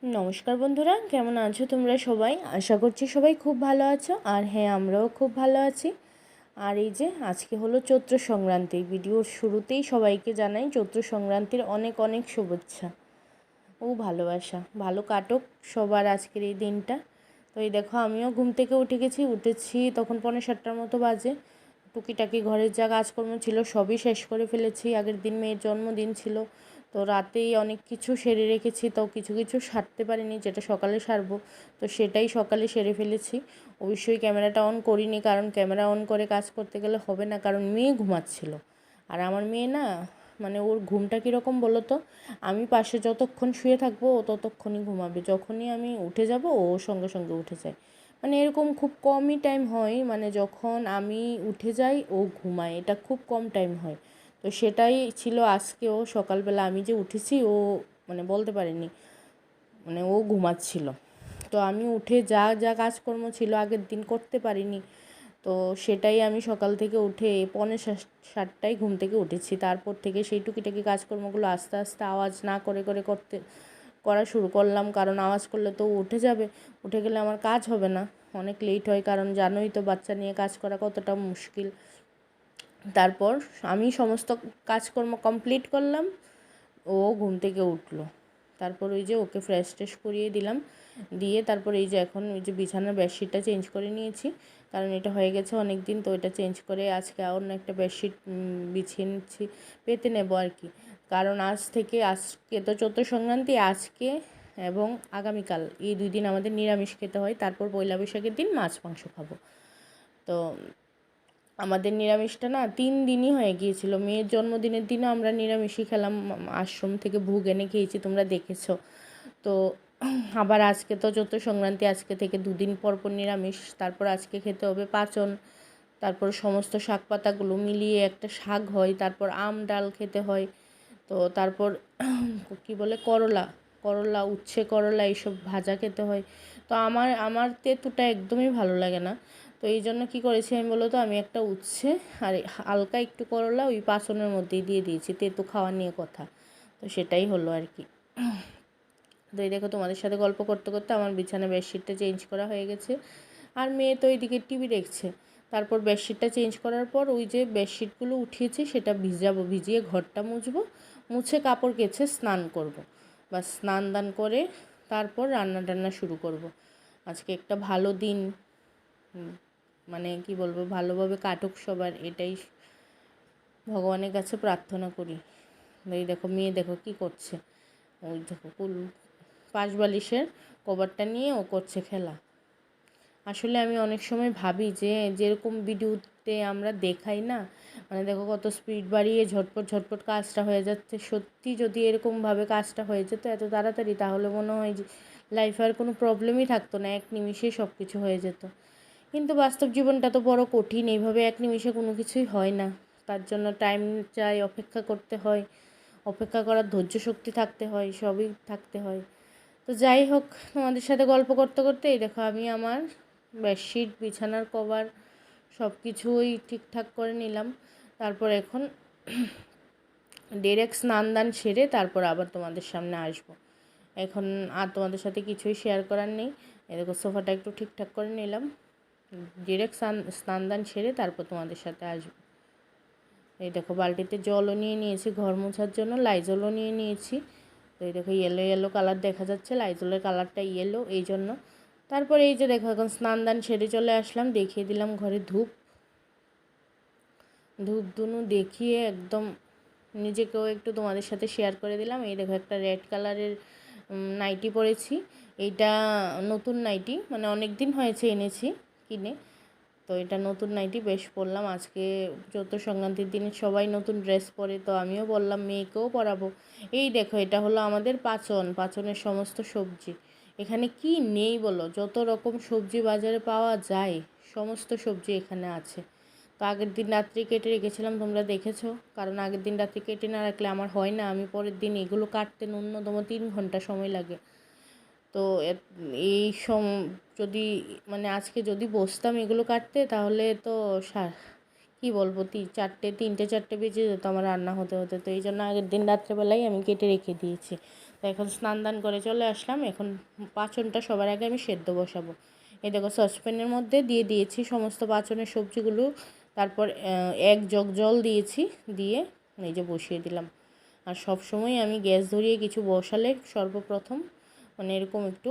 নমস্কার বন্ধুরা, কেমন আছো তোমরা সবাই? আশা করছি সবাই খুব ভালো আছো। আর হ্যাঁ, আমরাও খুব ভালো আছি। আর এই যে আজকে হলো চৈত্র সংক্রান্তি। ভিডিওর শুরুতেই সবাইকে জানাই চৈত্র সংক্রান্তির অনেক অনেক শুভেচ্ছা ও ভালোবাসা। ভালো কাটুক সবার আজকের এই দিনটা। তো এই দেখো, আমিও ঘুম থেকে উঠেছি তখন 6:45 মতো বাজে। টুকিটাকি ঘরের যা কাজকর্ম ছিল সবই শেষ করে ফেলেছি। আগের দিন মেয়ের জন্মদিন ছিল, তো রাতেই অনেক কিছু সেরে রেখেছি। তো কিছু কিছু সারতে পারিনি, যেটা সকালে সারবো, তো সেটাই সকালে সেরে ফেলেছি। অবশ্যই ক্যামেরাটা অন করিনি, কারণ ক্যামেরা অন করে কাজ করতে গেলে হবে না, কারণ মেয়ে ঘুমাচ্ছিল। আর আমার মেয়ে না, মানে ওর ঘুমটা কীরকম বলো তো, আমি পাশে যতক্ষণ শুয়ে থাকবো ও ততক্ষণই ঘুমাবে। যখনই আমি উঠে যাব ও সঙ্গে সঙ্গে উঠে যায়। মানে এরকম খুব কমই টাইম হয়, মানে যখন আমি উঠে যাই ও ঘুমায়, এটা খুব কম টাইম হয়। তো সেটাই ছিল আজকেও। সকালবেলা আমি যে উঠেছি ও মানে বলতে পারিনি, মানে ও ঘুমাচ্ছিল। তো আমি উঠে যা যা কাজকর্ম ছিল আগের দিন করতে পারিনি, তো সেটাই আমি সকাল থেকে উঠে 6:45 ঘুম থেকে উঠেছি। তারপর থেকে সেই টুকিটাকি কাজকর্মগুলো আস্তে আস্তে আওয়াজ না করে করে করা শুরু করলাম, কারণ আওয়াজ করলে তো উঠে যাবে, উঠে গেলে আমার কাজ হবে না, অনেক লেট হয়। কারণ জানোই তো বাচ্চা নিয়ে কাজ করা কতটা মুশকিল। তারপর আমি সমস্ত কাজকর্ম কমপ্লিট করলাম, ও ঘুম থেকে উঠলো। তারপর ওই যে ওকে ফ্রেশ ট্রেশ করিয়ে দিলাম, দিয়ে তারপর এই যে এখন ওই যে বিছানার বেডশিটটা চেঞ্জ করে নিয়েছি, কারণ এটা হয়ে গেছে অনেক দিন। তো এটা চেঞ্জ করে আজকে অন্য একটা বেডশিট বিছিয়ে নিচ্ছি, পেতে নেবো আর কি। কারণ আজকে তো চৈত্র সংক্রান্তি, আজকে এবং আগামীকাল এই 2 দিন আমাদের নিরামিষ খেতে হয়। তারপর পয়লা বৈশাখের দিন মাছ মাংস খাবো। তো আমাদের নিরামিষটা না 3 দিনই হয়ে গিয়েছিল। মেয়ের জন্মদিনের দিনও আমরা নিরামিষই খেলাম, আশ্রম থেকে ভোগ এনে খেয়েছি, তোমরা দেখেছো তো। আবার আজকে তো চৈত্র সংক্রান্তি, আজকে থেকে 2 দিন পর পর নিরামিষ। তারপর আজকে খেতে হবে পাঁচন, তারপর সমস্ত শাক পাতাগুলো মিলিয়ে একটা শাক হয়, তারপর আম ডাল খেতে হয়। তো তারপর কি বলে করলা উচ্ছে করলা এইসব ভাজা খেতে হয়। তো আমার তেঁতুটা একদমই ভালো লাগে না। তো এই জন্য কী করেছি আমি বলো তো, আমি একটা উচ্ছে আর হালকা একটু করলা ওই পাঁচনের মধ্যেই দিয়ে দিয়েছি, তেঁতু খাওয়া নিয়ে কথা। তো সেটাই হলো আর কি। তো এই দেখো, তোমাদের সাথে গল্প করতে করতে আমার বিছানা বেডশিটটা চেঞ্জ করা হয়ে গেছে। আর মেয়ে তো ওইদিকে টিভি দেখছে। তারপর বেডশিটটা চেঞ্জ করার পর ওই যে বেডশিটগুলো উঠিয়েছি সেটা ভিজিয়ে ঘরটা মুছবো, মুছে কাপড় কেচে স্নান করব। বা স্নান দান করে তারপর রান্না টান্না শুরু করব। আজকে একটা ভালো দিন, মানে কি বলবো, ভালোভাবে কাটুক সবার, এটাই ভগবানের কাছে প্রার্থনা করি। এই দেখো মেয়ে দেখো কি করছে, ওই দেখো পাশ বালিশের কভারটা নিয়ে ও করছে খেলা। আসলে আমি অনেক সময় ভাবি যে যেরকম ভিডিওতে আমরা দেখাই না, মানে দেখো কত স্পিড বাড়িয়ে ঝটপট ঝটপট কাজটা হয়ে যাচ্ছে, সত্যি যদি এরকমভাবে কাজটা হয়ে যেত এত তাড়াতাড়ি, তাহলে মনে হয় যে লাইফে আর কোনো প্রবলেমই থাকতো না, এক নিমিষেই সব কিছু হয়ে যেত। কিন্তু বাস্তব জীবনটা তো বড় কঠিন, এইভাবে এক নিমিষে কোনো কিছুই হয় না। তার জন্য টাইম চাই, অপেক্ষা করতে হয়, অপেক্ষা করার ধৈর্য শক্তি থাকতে হয়, সবই থাকতে হয়। তো যাই হোক, তোমাদের সাথে গল্প করতে করতে এই দেখো আমি আমার বেডশিট বিছানার কভার সব কিছুই ঠিকঠাক করে নিলাম। তারপর এখন ডিরেক্ট স্নান দান সেরে তারপর আবার তোমাদের সামনে আসবো। এখন আর তোমাদের সাথে কিছুই শেয়ার করার নেই। এই দেখো সোফাটা একটু ঠিকঠাক করে নিলাম, ডিরেক্ট স্নান দান সেরে তারপর তোমাদের সাথে আসবো। এই দেখো বালতিতে জলও নিয়ে নিয়েছি ঘর মোছার জন্য, লাইজলও নিয়ে নিয়েছি। তো এই দেখো ইয়েলো ইয়েলো কালার দেখা যাচ্ছে, লাইজলের কালারটা ইয়েলো, এই জন্য। তারপর এই যে দেখো এখন স্নান দান সেরে চলে আসলাম, দেখিয়ে দিলাম ঘরে ধূপ ধুনু দেখিয়ে একদম নিজেকেও একটু তোমাদের সাথে শেয়ার করে দিলাম। এই দেখো একটা রেড কালারের নাইটি পরেছি, এইটা নতুন নাইটি, মানে অনেক দিন হয়েছে এনেছি কিনে। তো এটা নতুন নাইটি বেশ পরলাম আজকে চৈত্র সংক্রান্তির দিনে, সবাই নতুন ড্রেস পরে, তো আমিও বললাম মেয়েকেও পরাবো। এই দেখো এটা হলো আমাদের পাচনের সমস্ত সবজি। এখানে কি নেই বলো, যত রকম সবজি বাজারে পাওয়া যায় সমস্ত সবজি এখানে আছে। তো আগের দিন রাত্রে কেটে রেখেছিলাম, তোমরা দেখেছো, কারণ আগের দিন রাত্রে কেটে না রাখলে আমার হয় না, আমি পরের দিন এগুলো কাটতে ন্যূনতম 3 ঘন্টা সময় লাগে। তো এই যদি মানে আজকে যদি বসতাম এগুলো কাটতে, তাহলে তো কী বলবো, তিনটে চারটে বেজে যেত আমার রান্না হতে হতে। তো এই জন্য আগের দিন রাত্রেবেলাই আমি কেটে রেখে দিয়েছি। তো এখন স্নান দান করে চলে আসলাম। এখন পাঁচনটা সবার আগে আমি সেদ্ধ বসাবো। এই দেখো সসপ্যানের মধ্যে দিয়ে দিয়েছি সমস্ত পাঁচনের সবজিগুলো, তারপর 1 জগ জল দিয়েছি, দিয়ে এই যে বসিয়ে দিলাম। আর সব সময় আমি গ্যাস ধরিয়ে কিছু বসালে সর্বপ্রথম মানে এরকম একটু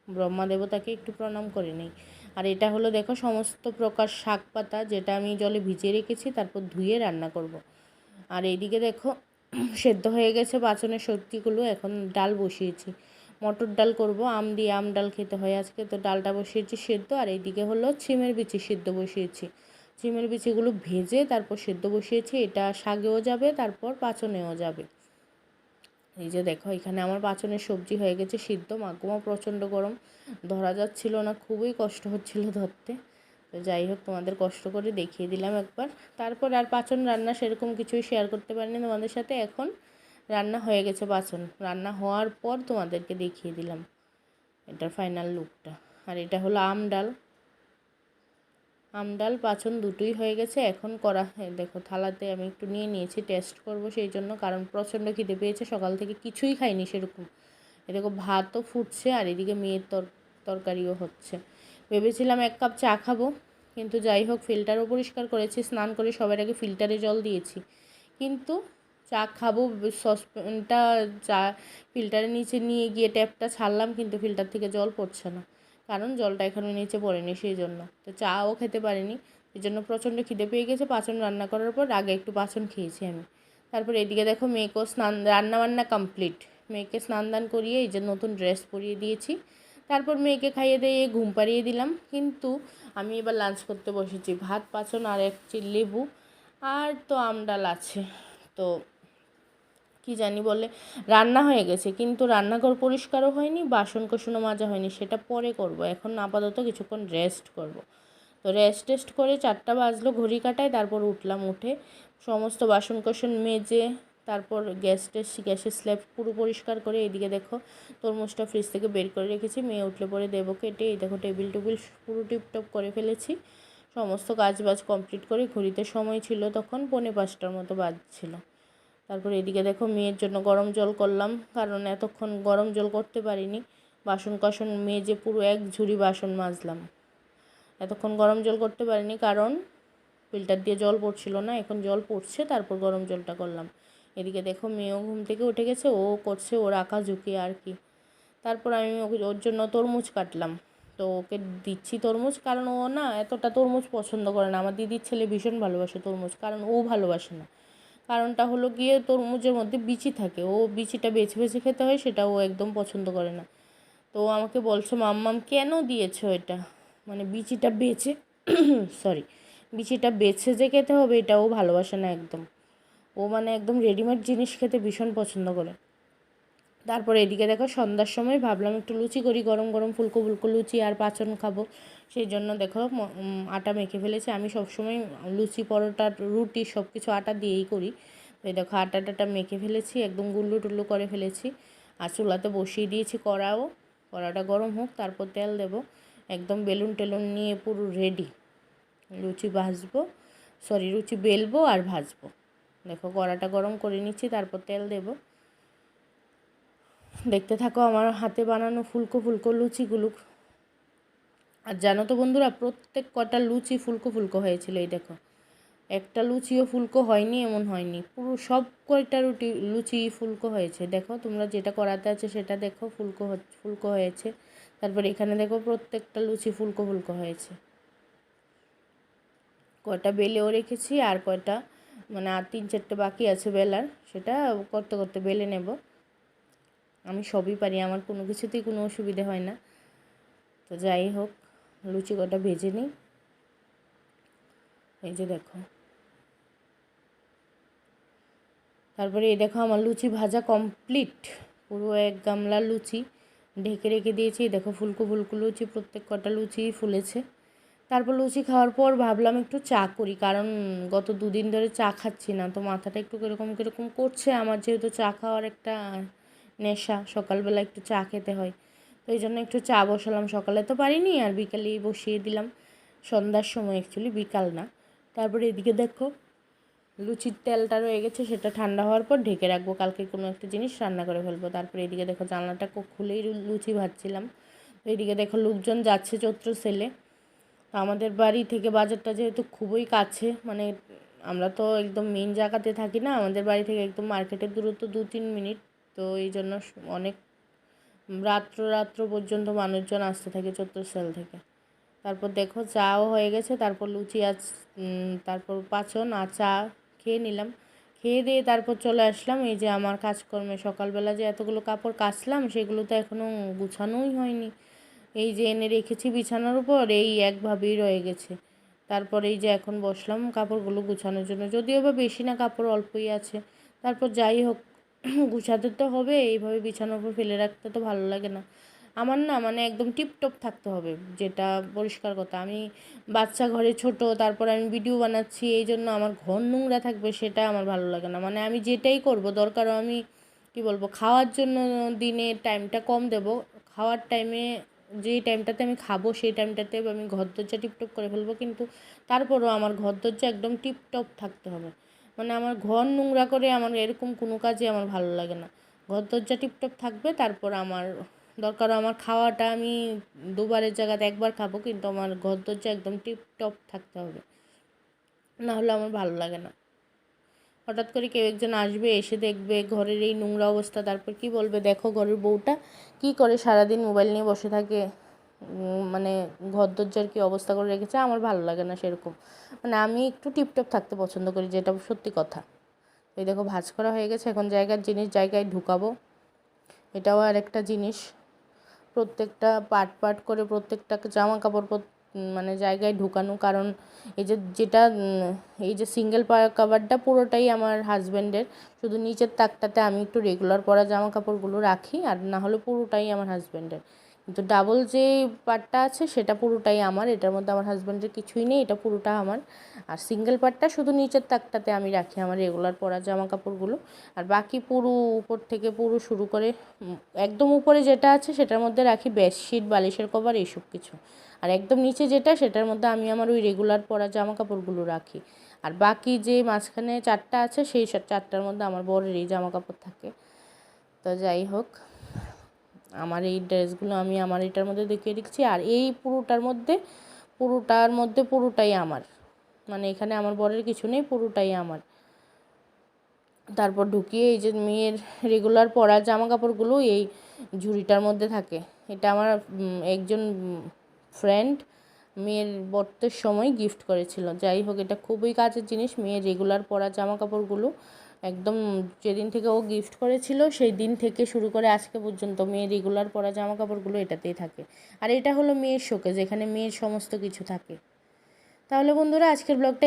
ব্রহ্মা দেবতাকে একটু প্রণাম করে নিই। আর এটা হলো দেখো সমস্ত প্রকার শাক পাতা, যেটা আমি জলে ভিজিয়ে রেখেছি, তারপর ধুয়ে রান্না করব। আর এইদিকে দেখো সেদ্ধ হয়ে গেছে পাঁচনের সবজিগুলো। এখন ডাল বসিয়েছি, মটর ডাল করব, আম দিয়ে আম ডাল খেতে হয় আজকে, তো ডালটা বসিয়েছি সেদ্ধ। আর এইদিকে হলো সিমের বিচি সেদ্ধ বসিয়েছি, সিমের বিচিগুলো ভেজে তারপর সেদ্ধ বসিয়েছি। এটা শাকেও যাবে, তারপর পাঁচনেও যাবে। এই যে দেখো এখানে আমার পাঁচনের সবজি হয়ে গেছে সিদ্ধ। মাগুমা প্রচণ্ড গরম, ধরা যাচ্ছিল না, খুবই কষ্ট হচ্ছিল ধরতে। তো যাই হোক, তোমাদের কষ্ট করে দেখিয়ে দিলাম একবার। তারপর আর পাঁচন রান্না সেরকম কিছুই শেয়ার করতে পারিনি তোমাদের সাথে। এখন রান্না হয়ে গেছে পাঁচন, রান্না হওয়ার পর তোমাদেরকে দেখিয়ে দিলাম এটার ফাইনাল লুকটা। আর এটা হলো আম ডাল, আম ডাল পাঁচন দুটোই হয়ে গেছে। এখন করা দেখো থালাতে আমি একটু নিয়ে নিয়েছি, টেস্ট করব সেই জন্য, কারণ প্রচণ্ড খিদে পেয়েছে, সকাল থেকে কিছুই খাইনি সেরকম। এদিকে ভাতও ফুটছে আর এদিকে মেয়ের তরকারিও হচ্ছে। ভেবেছিলাম 1 কাপ চা খাবো, কিন্তু যাই হোক ফিল্টারও পরিষ্কার করেছি, স্নান করে সবার আগে ফিল্টারে জল দিয়েছি। কিন্তু চা খাবো, সসপ্যানটা চা ফিল্টারের নিচে নিয়ে গিয়ে ট্যাপটা ছাড়লাম, কিন্তু ফিল্টার থেকে জল পড়ছে না, কারণ জলটা এখনও নিচে পড়েনি সেই জন্য। তো চাও খেতে পারিনি, এই জন্য প্রচণ্ড খিদে পেয়ে গেছে। পাঁচন রান্না করার পর আগে একটু পাঁচন খেয়েছি আমি। তারপর এদিকে দেখো মেয়েকেও রান্নাবান্না কমপ্লিট, মেয়েকে স্নান দান করিয়ে এই যে নতুন ড্রেস পরিয়ে দিয়েছি। তারপর মেয়েকে খাইয়ে দিয়ে ঘুম পাড়িয়ে দিলাম। কিন্তু আমি এবার লাঞ্চ করতে বসেছি, ভাত পাঁচন আর 1 চিল লেবু, আর তো আম ডাল আছে। তো কি জানি বলে রান্না হয়ে গেছে, কিন্তু রান্নাঘর পরিষ্কারও হয়নি, বাসন কোসনও মাজা হয়নি, সেটা পরে করব। এখন আপাতত কিছুক্ষণ রেস্ট করব। তো রেস্ট করে 4টা বাজলো ঘড়ি কাটায়। তারপর উঠলাম, উঠে সমস্ত বাসন কোসন মেজে তারপর গ্যাসের স্ল্যাব পুরো পরিষ্কার করে এদিকে দেখো তরমুজটা ফ্রিজ থেকে বের করে রেখেছি, মেয়ে উঠলে পরে দেবো কেটে। এই দেখো টেবিল পুরো টিপটপ করে ফেলেছি। সমস্ত কাজ কমপ্লিট করে ঘড়িতে সময় ছিল তখন 4:45টার মতো বাজছিল। তারপর এদিকে দেখো মেয়ের জন্য গরম জল করলাম, কারণ এতক্ষণ গরম জল করতে পারিনি। বাসন কোসন মেজে পুরো 1 ঝুড়ি বাসন মাজলাম, এতক্ষণ গরম জল করতে পারিনি কারণ ফিল্টার দিয়ে জল পড়ছিল না। এখন জল পড়ছে, তারপর গরম জলটা করলাম। এদিকে দেখো মেয়েও ঘুম থেকে উঠে গেছে, ও করছে ওর আঁকা ঝুঁকি আর কি। তারপর আমি ওর জন্য তরমুজ কাটলাম, তো ওকে দিচ্ছি তরমুজ, কারণ ও না এতটা তরমুজ পছন্দ করে না। আমার দিদির ছেলে ভীষণ ভালোবাসে তরমুজ, কারণ ও ভালোবাসে না। কারণটা হলো গিয়ে তরমুজের মধ্যে বিচি থাকে, ও বিচিটা বেছে বেছে খেতে হয়, সেটা ও একদম পছন্দ করে না। তো ও আমাকে বলছে মাম্মাম কেন দিয়েছো এটা, মানে বিচিটা বেছে সরি বিচিটা বেছে যে খেতে হবে এটা ও ভালোবাসে না একদম। ও মানে একদম রেডিমেড জিনিস খেতে ভীষণ পছন্দ করে। তারপরে এদিকে দেখো সন্ধ্যার সময় ভাবলাম একটু লুচি করি, গরম গরম ফুলকো ফুলকো লুচি, আর পাঁচন খাবো সেই জন্য দেখো আটা মেখে ফেলেছি। আমি সবসময় লুচি পরোটা রুটি সব কিছু আটা দিয়েই করি। তো এই দেখো আটাটা মেখে ফেলেছি, একদম গুল্লু টুল্লু করে ফেলেছি। আর চুলাতে বসিয়ে দিয়েছি কড়াটা গরম হোক, তারপর তেল দেব। একদম বেলুন টেলুন নিয়ে পুরো রেডি, লুচি বেলবো আর ভাজবো। দেখো কড়াটা গরম করে নিচ্ছি, তারপর তেল দেব। দেখতে থাকো আমার হাতে বানানো ফুলকো ফুলকো লুচিগুলো। আর জানো তো বন্ধুরা, প্রত্যেক কটা লুচি ফুলকো ফুলকো হয়েছিল। এই দেখো একটা লুচিও ফুলকো হয়নি এমন হয়নি, পুরো সব কয়টা লুচি ফুলকো হয়েছে। দেখো তোমরা যেটা করাতে আছে সেটা দেখো, ফুলকো হয়েছে। তারপর এখানে দেখো প্রত্যেকটা লুচি ফুলকো ফুলকো হয়েছে। কয়টা বেলেও রেখেছি, আর কয়টা মানে আর 3-4টে বাকি আছে বেলার, সেটা করতে করতে বেলে নেব। আমি সবই পারি, আমার কোনো কিছুতেই কোনো অসুবিধে হয় না। তো যাই হোক, লুচি কটা ভেজে নিই। এই যে দেখো, তারপরে এই দেখো আমার লুচি ভাজা কমপ্লিট, পুরো 1 গামলা লুচি ঢেকে রেখে দিয়েছি। দেখো ফুলকো ফুলকো লুচি, প্রত্যেক কটা লুচিই ফুলেছে। তারপর লুচি খাওয়ার পর ভাবলাম একটু চা করি, কারণ গত 2 দিন ধরে চা খাচ্ছি না, তো মাথাটা একটু কীরকম কীরকম করছে। আমার যেহেতু চা খাওয়ার একটা নেশা, সকালবেলা একটু চা খেতে হয়, তো এই জন্য একটু চা বসালাম। সকালে তো পারিনি, আর বিকালেই বসিয়ে দিলাম, সন্ধ্যার সময়, অ্যাকচুয়ালি বিকাল না। তারপরে এদিকে দেখো লুচির তেলটা রয়ে গেছে, সেটা ঠান্ডা হওয়ার পর ঢেকে রাখবো, কালকে কোনো একটা জিনিস রান্না করে ফেলবো। তারপরে এদিকে দেখো জানলাটা খুলেই লুচি ভাজছিলাম। তো এদিকে দেখো লোকজন যাচ্ছে চৈত্র সেলে। আমাদের বাড়ি থেকে বাজারটা যেহেতু খুবই কাছে, মানে আমরা তো একদম মেন জায়গাতে থাকি না, আমাদের বাড়ি থেকে একদম মার্কেটের দূরত্ব 2-3 মিনিট। তো এই জন্য অনেক রাত্র পর্যন্ত মানুষজন আসতে থাকে চৈত্র সেল থেকে। তারপর দেখো চাও হয়ে গেছে, তারপর লুচি তারপর পাঁচন আর চা খেয়ে নিলাম। খেয়ে দিয়ে তারপর চলে আসলাম এই যে আমার কাজকর্মে। সকালবেলা যে এতগুলো কাপড় কাচলাম সেগুলো তো এখনও গুছানোই হয়নি। এই যে এনে রেখেছি বিছানার উপর, এই একভাবেই রয়ে গেছে। তারপর এই যে এখন বসলাম কাপড়গুলো গুছানোর জন্য, যদিও বা বেশি না, কাপড় অল্পই আছে। তারপর যাই হোক, গুছাতে তো হবে, এইভাবে বিছানার উপর ফেলে রাখতে তো ভালো লাগে না আমার। না মানে একদম টিপটপ থাকতে হবে, যেটা পরিষ্কার কথা। আমি বাচ্চা ঘরে ছোট, তারপর আমি ভিডিও বানাচ্ছি, এই জন্য আমার ঘর নোংরা থাকবে সেটা আমার ভালো লাগে না। মানে আমি যেটাই করব দরকারও আমি কি বলবো, খাওয়ার জন্য দিনে টাইমটা কম দেব। খাওয়ার টাইমে যেই টাইমটাতে আমি খাবো সেই টাইমটাতে আমি ঘর দরজা টিপটপ করে ফেলবো, কিন্তু তারপরও আমার ঘর দরজা একদম টিপটপ থাকতে হবে। মানে আমার ঘর নোংরা করে আমার এরকম কোনো কাজই আমার ভালো লাগে না। ঘর দরজা টিপটপ থাকবে, তারপর আমার দরকারও আমার খাওয়াটা আমি দুবারের জায়গাতে একবার খাবো, কিন্তু আমার ঘর দরজা একদম টিপটপ থাকতে হবে, না হলে আমার ভালো লাগে না। হঠাৎ করে কেউ একজন আসবে, এসে দেখবে ঘরের এই নোংরা অবস্থা, তারপর কি বলবে, দেখো ঘরের বউটা কি করে সারাদিন মোবাইল নিয়ে বসে থাকে, মানে ঘর দরজার কী অবস্থা করে রেখেছে। আমার ভালো লাগে না সেরকম। মানে আমি একটু টিপটপ থাকতে পছন্দ করি, যেটা সত্যি কথা। এই দেখো ভাজ করা হয়ে গেছে, এখন জায়গার জিনিস জায়গায় ঢুকাবো। এটাও আর একটা জিনিস, প্রত্যেকটা পার্ট করে প্রত্যেকটা জামা কাপড় মানে জায়গায় ঢুকানো। কারণ এই যে সিঙ্গেল কভারটা পুরোটাই আমার হাজব্যান্ডের, শুধু নিচের তাকটাতে আমি একটু রেগুলার পরা জামা কাপড়গুলো রাখি, আর না হলে পুরোটাই আমার হাজব্যান্ডের। কিন্তু ডাবল যে পার্টটা আছে সেটা পুরোটাই আমার, এটার মধ্যে আমার হাজব্যান্ডের কিছুই নেই, এটা পুরোটা আমার। আর সিঙ্গেল পার্টটা শুধু নিচের তাকটাতে আমি রাখি আমার রেগুলার পরা জামা কাপড়গুলো। আর বাকি পুরো উপর থেকে পুরো শুরু করে একদম উপরে যেটা আছে সেটার মধ্যে রাখি বেডশিট, বালিশের কভার, এইসব কিছু। আর একদম নিচে যেটা, সেটার মধ্যে আমি আমার ওই রেগুলার পরা জামা কাপড়গুলো রাখি। আর বাকি যে মাঝখানে 4টা আছে সেই 4টার মধ্যে আমার বরের এই জামা কাপড় থাকে। তো যাই হোক, আমার এই ড্রেসগুলো আমি আমার এটার মধ্যে দেখিয়ে দিচ্ছি। আর এই পুরোটাই আমার, মানে এখানে আমার বরের কিছু নেই, পুরোটাই আমার। তারপর ঢুকিয়ে এই যে মেয়ের রেগুলার পরা জামা কাপড়গুলো এই ঝুড়িটার মধ্যে থাকে। এটা আমার একজন ফ্রেন্ড মেয়ের বর্তের সময় গিফট করেছিল। যাই হোক, এটা খুবই কাজের জিনিস। মেয়ের রেগুলার পরা জামা কাপড়গুলো একদম যেদিন থেকে ও গিফট করেছিল সেই দিন থেকে শুরু করে আজকে পর্যন্ত মেয়ের রেগুলার পরা জামা কাপড়গুলো এটাতেই থাকে। আর এটা হলো মেয়ের শোকেস, যেখানে মেয়ের সমস্ত কিছু থাকে। তাহলে বন্ধুরা, আজকের ব্লগটা